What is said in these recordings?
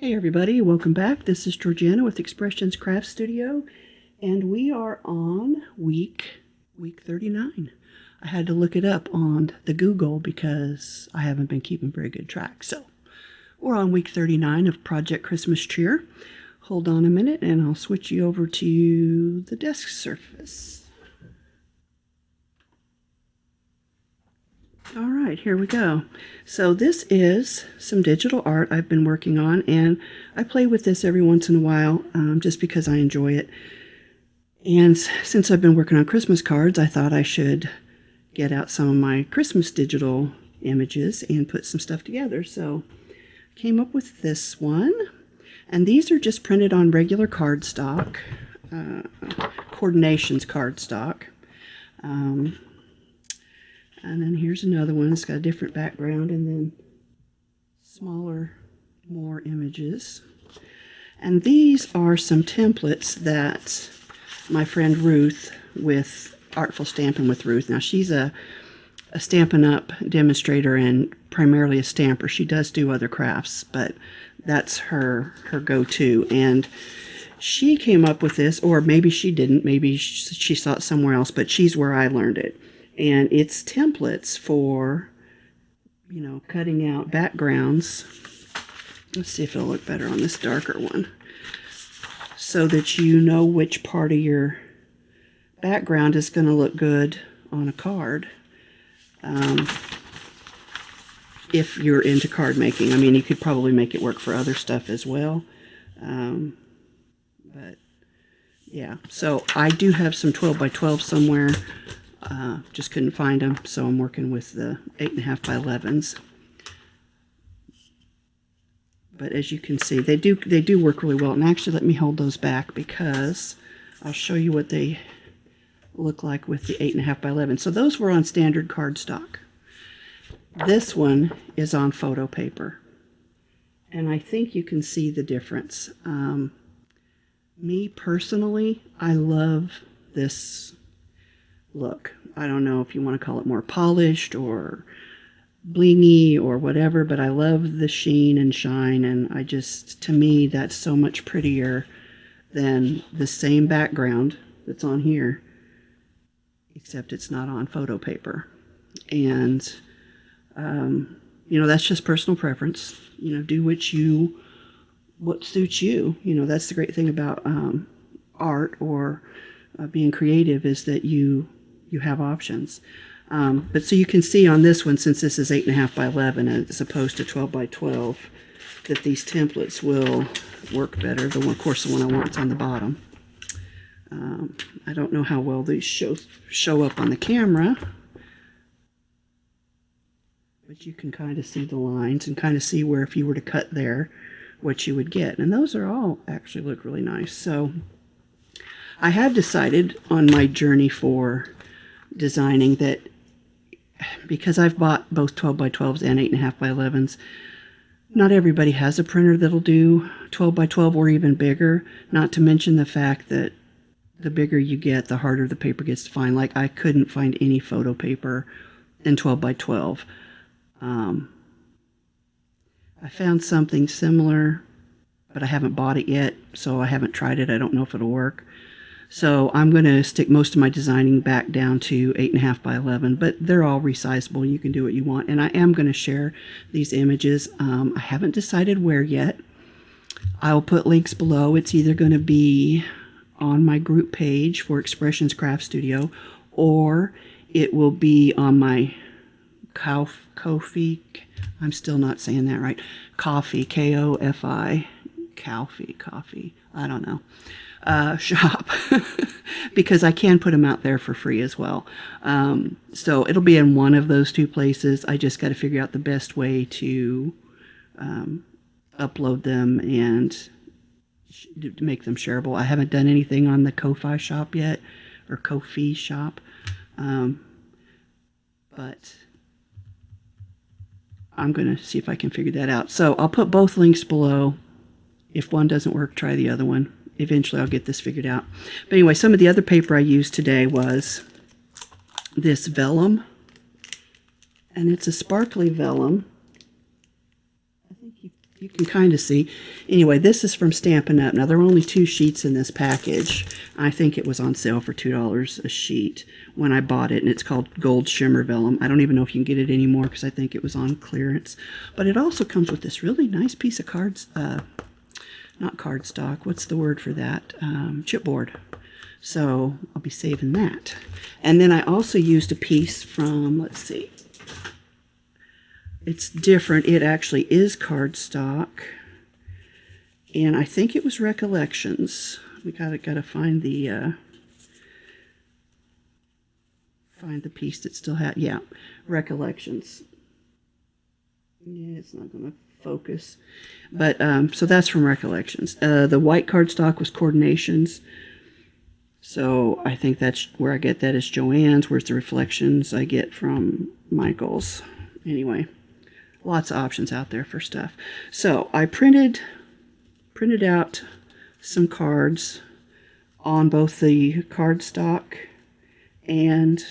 Hey everybody, welcome back. This is Georgiana with Expressions Craft Studio, and we are on week 39. I had to look it up on the Google because I haven't been keeping very good track. So we're on week 39 of Project Christmas Cheer. Hold on a minute and I'll switch you over to the desk surface. All right, here we go. So this is some digital art I've been working on, and I play with this every once in a while just because I enjoy it. And since I've been working on Christmas cards, I thought I should get out some of my Christmas digital images and put some stuff together. So I came up with this one, and these are just printed on regular cardstock, Coordinations cardstock. And then here's another one. It's got a different background and then smaller, more images. And these are some templates that my friend Ruth with Artful Stampin' with Ruth. Now she's a Stampin' Up! Demonstrator and primarily a stamper. She does do other crafts, but that's her go-to. And she came up with this, or maybe she didn't. Maybe she saw it somewhere else, but she's where I learned it. And it's templates for, cutting out backgrounds. Let's see if it'll look better on this darker one. So that you know which part of your background is going to look good on a card. If you're into card making. I mean, you could probably make it work for other stuff as well. But, yeah. So I do have some 12 by 12 somewhere. Just couldn't find them, so I'm working with the 8.5 by 11s. But as you can see, they do work really well. And actually, let me hold those back because I'll show you what they look like with the 8.5 by 11. So those were on standard cardstock. This one is on photo paper, and I think you can see the difference. Me personally, I love this look. I don't know if you want to call it more polished or blingy or whatever, but I love the sheen and shine, and to me, that's so much prettier than the same background that's on here, except it's not on photo paper. And, that's just personal preference. Do what suits you. That's the great thing about art or being creative, is that you have options. But so you can see on this one, since this is 8.5 by 11 as opposed to 12 by 12, that these templates will work better. Of course, the one I want is on the bottom. I don't know how well these show up on the camera, but you can kind of see the lines and kind of see where, if you were to cut there, what you would get. And those are all actually look really nice. So I have decided on my journey for designing that, because I've bought both 12 by 12s and 8.5 by 11s, not everybody has a printer that'll do 12 by 12 or even bigger, not to mention the fact that the bigger you get, the harder the paper gets to find. Like, I couldn't find any photo paper in 12 by 12. I found something similar, but I haven't bought it yet, so I haven't tried it. I don't know if it'll work. So I'm going to stick most of my designing back down to 8.5 by 11, but they're all resizable. You can do what you want. And I am going to share these images. I haven't decided where yet. I'll put links below. It's either going to be on my group page for Expressions Craft Studio, or it will be on my Ko-fi, I'm still not saying that right, Ko-fi, K-O-F-I, Ko-fi, I don't know. Shop because I can put them out there for free as well. So it'll be in one of those two places. I just got to figure out the best way to upload them and to make them shareable. I haven't done anything on the Ko-fi shop yet, or Ko-fi shop, but I'm going to see if I can figure that out. So I'll put both links below. If one doesn't work, try the other one. Eventually I'll get this figured out. But anyway, some of the other paper I used today was this vellum. And it's a sparkly vellum. I think you can kind of see. Anyway, this is from Stampin' Up. Now, there were only 2 sheets in this package. I think it was on sale for $2 a sheet when I bought it, and it's called Gold Shimmer Vellum. I don't even know if you can get it anymore because I think it was on clearance. But it also comes with this really nice piece of cards, not cardstock, what's the word for that? Chipboard. So I'll be saving that. And then I also used a piece from, let's see, it's different. It actually is cardstock, and I think it was Recollections. We gotta find the piece that still had, yeah, Recollections. Yeah, it's not gonna focus, but so that's from Recollections. The white cardstock was Coordinations. So I think that's where I get that is Joann's. Where's the Reflections I get from Michael's. Anyway, lots of options out there for stuff. So I printed out some cards on both the cardstock and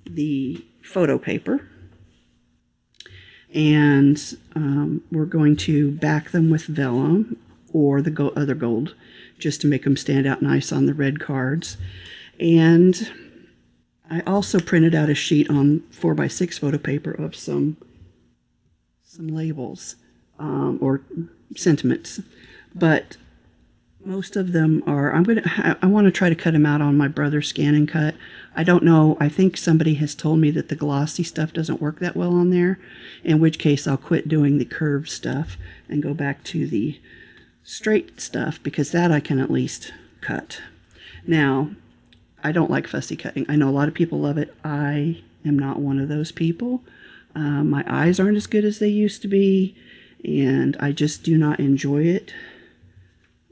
the photo paper. And we're going to back them with vellum or the other gold, just to make them stand out nice on the red cards. And I also printed out a sheet on 4x6 photo paper of some labels or sentiments, but most of them are, I want to try to cut them out on my brother's Scan and Cut. I don't know, I think somebody has told me that the glossy stuff doesn't work that well on there, in which case I'll quit doing the curved stuff and go back to the straight stuff, because that I can at least cut. Now, I don't like fussy cutting. I know a lot of people love it. I am not one of those people. My eyes aren't as good as they used to be, and I just do not enjoy it.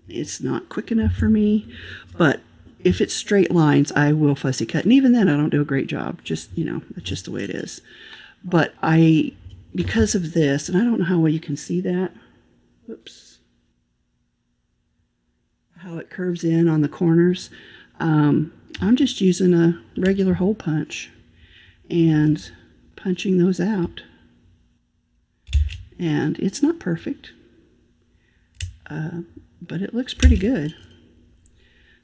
It's not quick enough for me, but if it's straight lines, I will fussy cut, and even then I don't do a great job. Just, that's just the way it is. But because of this, and I don't know how well you can see that, whoops, how it curves in on the corners, I'm just using a regular hole punch and punching those out. And it's not perfect, but it looks pretty good.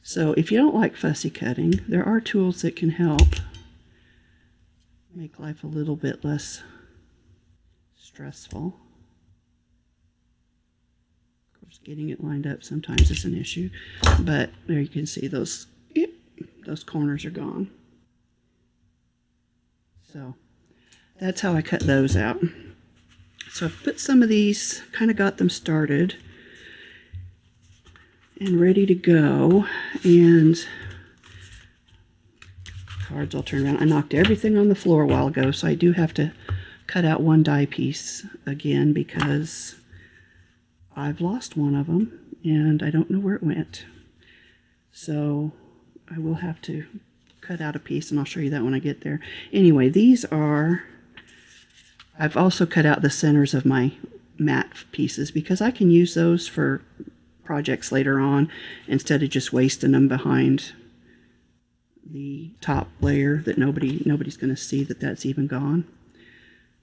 So if you don't like fussy cutting, there are tools that can help make life a little bit less stressful. Of course, getting it lined up sometimes is an issue, but there you can see those corners are gone. So that's how I cut those out. So I've put some of these, kind of got them started and ready to go. And cards I'll turn around. I knocked everything on the floor a while ago, so I do have to cut out one die piece again because I've lost one of them and I don't know where it went. So I will have to cut out a piece, and I'll show you that when I get there. Anyway, these are, I've also cut out the centers of my matte pieces because I can use those for projects later on instead of just wasting them behind the top layer that nobody's going to see that that's even gone.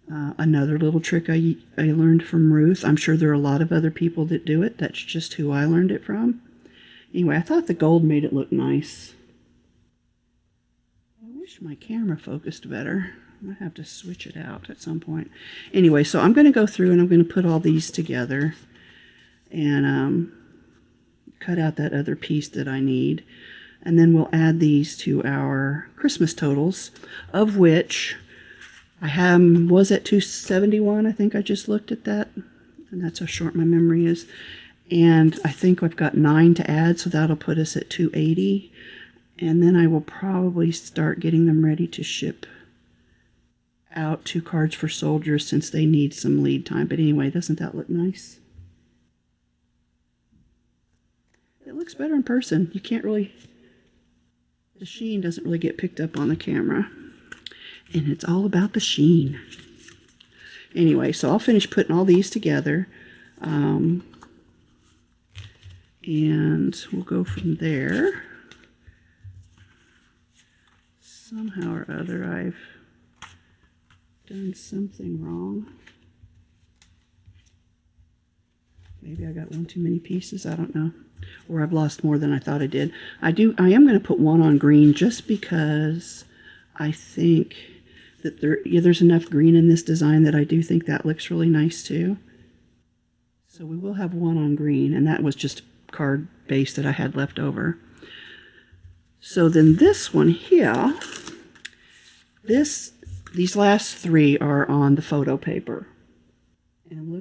Another little trick I learned from Ruth. I'm sure there are a lot of other people that do it. That's just who I learned it from. Anyway, I thought the gold made it look nice. I wish my camera focused better. I might have to switch it out at some point. Anyway, so I'm going to go through and I'm going to put all these together and cut out that other piece that I need. And then we'll add these to our Christmas totals, of which I was at 271. I think I just looked at that, and that's how short my memory is. And I think I've got 9 to add, so that'll put us at 280. And then I will probably start getting them ready to ship out to Cards for Soldiers since they need some lead time. But anyway, doesn't that look nice? It looks better in person. You can't really, the sheen doesn't really get picked up on the camera. And it's all about the sheen. Anyway, so I'll finish putting all these together. And we'll go from there. Somehow or other I've done something wrong. Maybe I got one too many pieces, I don't know. Or I've lost more than I thought I did. I am going to put one on green just because I think that there's enough green in this design that I do think that looks really nice too. So we will have one on green, and that was just card base that I had left over. So then this one here, these last three are on the photo paper. And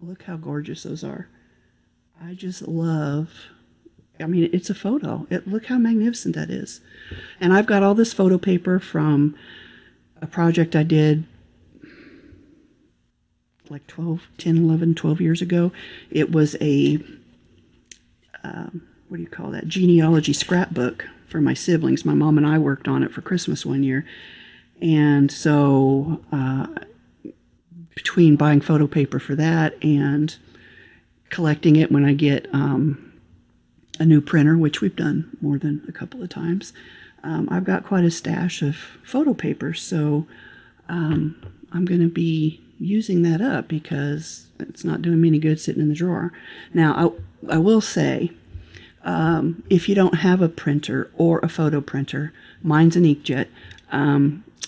look how gorgeous those are. I just love, I mean, it's a photo. Look how magnificent that is. And I've got all this photo paper from a project I did like 10, 11, 12 years ago. It was a, what do you call that? Genealogy scrapbook for my siblings. My mom and I worked on it for Christmas one year. And so between buying photo paper for that and collecting it when I get a new printer, which we've done more than a couple of times, I've got quite a stash of photo paper. So I'm going to be using that up because it's not doing me any good sitting in the drawer. Now, I will say, if you don't have a printer or a photo printer, mine's an inkjet,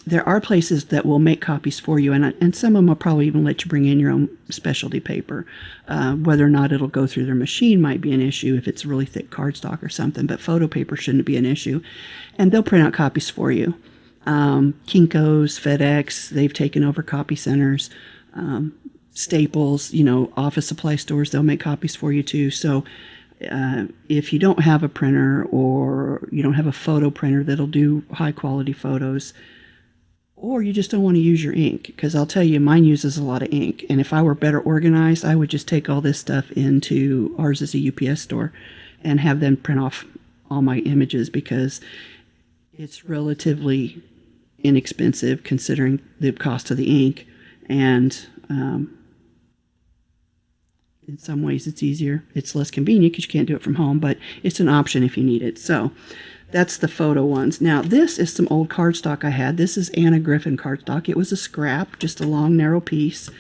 there are places that will make copies for you, and some of them will probably even let you bring in your own specialty paper. Whether or not it'll go through their machine might be an issue if it's really thick cardstock or something, but photo paper shouldn't be an issue. And they'll print out copies for you. Kinko's, FedEx, they've taken over copy centers. Staples, office supply stores, they'll make copies for you too. So if you don't have a printer or you don't have a photo printer that'll do high quality photos, or you just don't want to use your ink, because I'll tell you, mine uses a lot of ink. And if I were better organized, I would just take all this stuff into, ours is a UPS store, and have them print off all my images, because it's relatively inexpensive considering the cost of the ink. And in some ways it's easier. It's less convenient because you can't do it from home, but it's an option if you need it. So that's the photo ones. Now, this is some old cardstock I had. This is Anna Griffin cardstock. It was a scrap, just a long, narrow piece.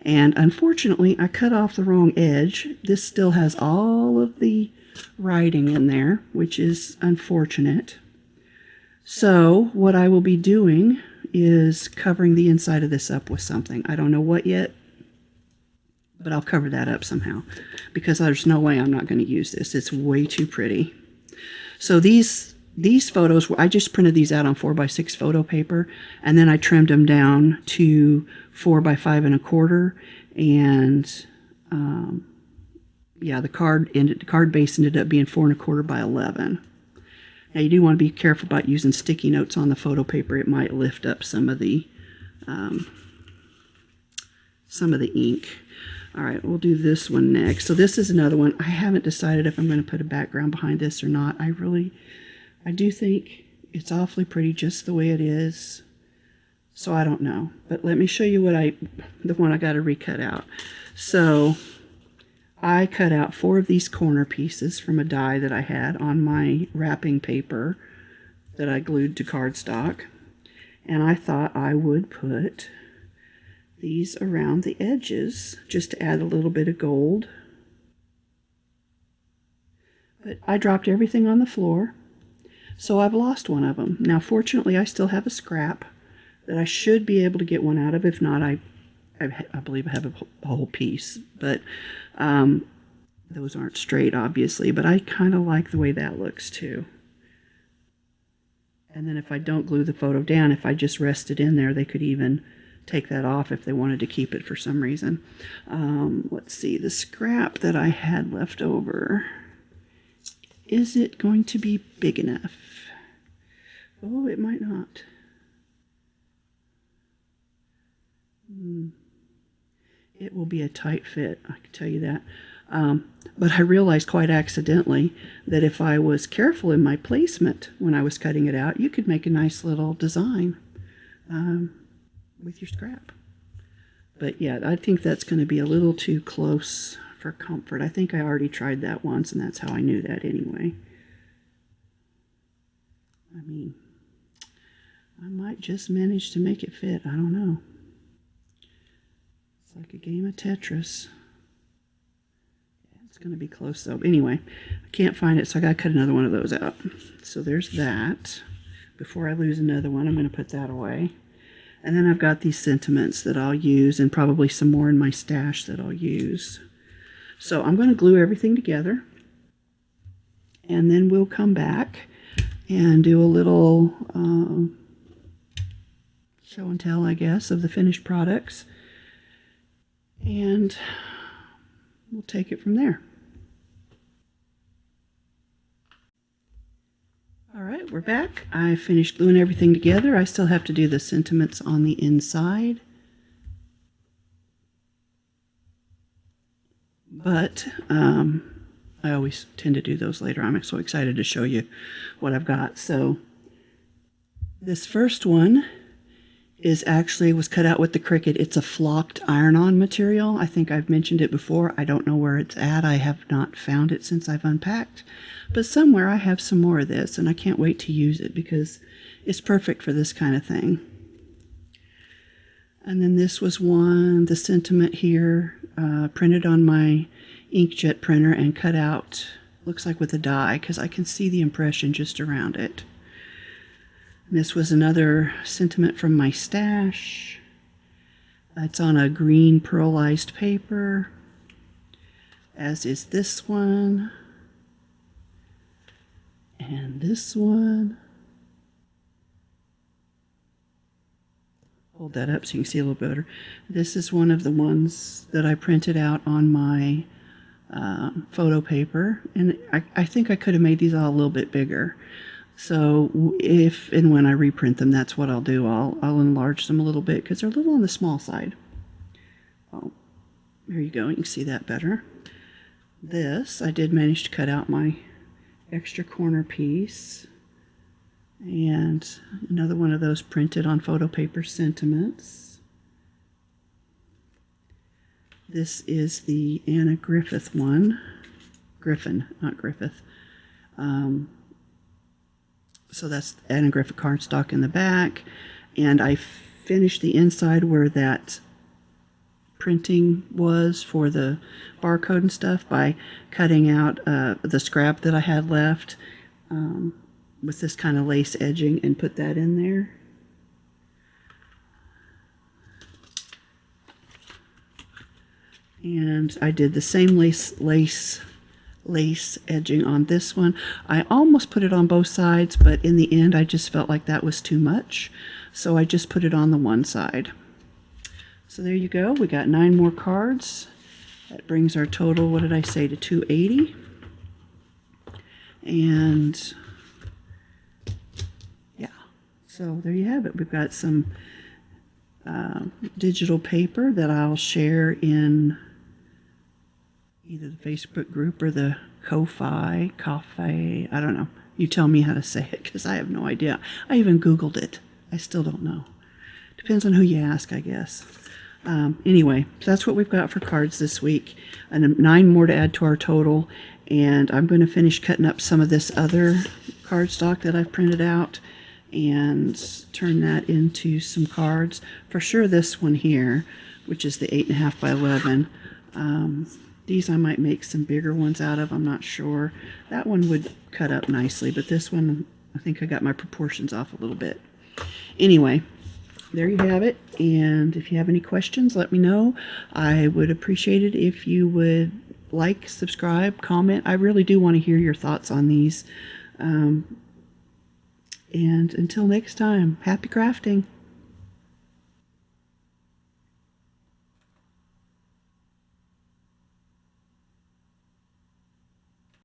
And unfortunately, I cut off the wrong edge. This still has all of the writing in there, which is unfortunate. So what I will be doing is covering the inside of this up with something. I don't know what yet, but I'll cover that up somehow, because there's no way I'm not going to use this. It's way too pretty. So these photos, I just printed these out on 4x6 photo paper, and then I trimmed them down to 4x5 1/4, and yeah, the card base ended up being 4 1/4 by 11. Now you do want to be careful about using sticky notes on the photo paper. It might lift up some of the ink. All right, we'll do this one next. So this is another one. I haven't decided if I'm going to put a background behind this or not. I do think it's awfully pretty just the way it is. So I don't know. But let me show you the one I got to recut out. So I cut out 4 of these corner pieces from a die that I had on my wrapping paper that I glued to cardstock. And I thought I would put these around the edges just to add a little bit of gold. But I dropped everything on the floor, so I've lost one of them. Now fortunately I still have a scrap that I should be able to get one out of. If not, I believe I have a whole piece, but those aren't straight obviously, but I kind of like the way that looks too. And then if I don't glue the photo down, if I just rest it in there, they could even take that off if they wanted to keep it for some reason. Let's see, the scrap that I had left over, is it going to be big enough? Oh, it might not. It will be a tight fit, I can tell you that. But I realized quite accidentally that if I was careful in my placement when I was cutting it out, you could make a nice little design with your scrap. But yeah, I think that's going to be a little too close for comfort. I think I already tried that once, and that's how I knew that anyway. I mean, I might just manage to make it fit. I don't know. It's like a game of Tetris. going to be close though. Anyway, I can't find it, so I got to cut another one of those out. So there's that. Before I lose another one, I'm going to put that away. And then I've got these sentiments that I'll use, and probably some more in my stash that I'll use. So I'm going to glue everything together, and then we'll come back and do a little show and tell, I guess, of the finished products. And we'll take it from there. All right, we're back. I finished gluing everything together. I still have to do the sentiments on the inside. But I always tend to do those later. I'm so excited to show you what I've got. So this first one was cut out with the Cricut. It's a flocked iron-on material. I think I've mentioned it before. I don't know where it's at. I have not found it since I've unpacked. But somewhere I have some more of this, and I can't wait to use it because it's perfect for this kind of thing. And then this was the sentiment here, printed on my inkjet printer and cut out, looks like with a die, because I can see the impression just around it. And this was another sentiment from my stash. It's on a green pearlized paper, as is this one. And this one. Hold that up so you can see a little better. This is one of the ones that I printed out on my photo paper. And I think I could have made these all a little bit bigger. So if and when I reprint them, that's what I'll do. I'll enlarge them a little bit because they're a little on the small side. Oh, there you go. You can see that better. This, I did manage to cut out my extra corner piece, and another one of those printed on photo paper sentiments. This is the Anna Griffith one. Griffin, not Griffith. So that's Anna Griffith cardstock in the back, and I finished the inside where that printing was for the barcode and stuff by cutting out the scrap that I had left with this kind of lace edging and put that in there. And I did the same lace edging on this one. I almost put it on both sides, but in the end I just felt like that was too much, so I just put it on the one side. So there you go. We got 9 more cards. That brings our total, what did I say, to 280. And yeah, so there you have it. We've got some digital paper that I'll share in either the Facebook group or the Ko-Fi, I don't know. You tell me how to say it because I have no idea. I even Googled it. I still don't know. Depends on who you ask, I guess. Anyway, so that's what we've got for cards this week, and 9 more to add to our total. And I'm going to finish cutting up some of this other cardstock that I've printed out and turn that into some cards. For sure this one here, which is the 8.5 by 11. These I might make some bigger ones out of, I'm not sure. That one would cut up nicely, but this one, I think I got my proportions off a little bit. Anyway, there you have it, and if you have any questions, let me know. I would appreciate it if you would like, subscribe, comment. I really do want to hear your thoughts on these. And until next time, happy crafting.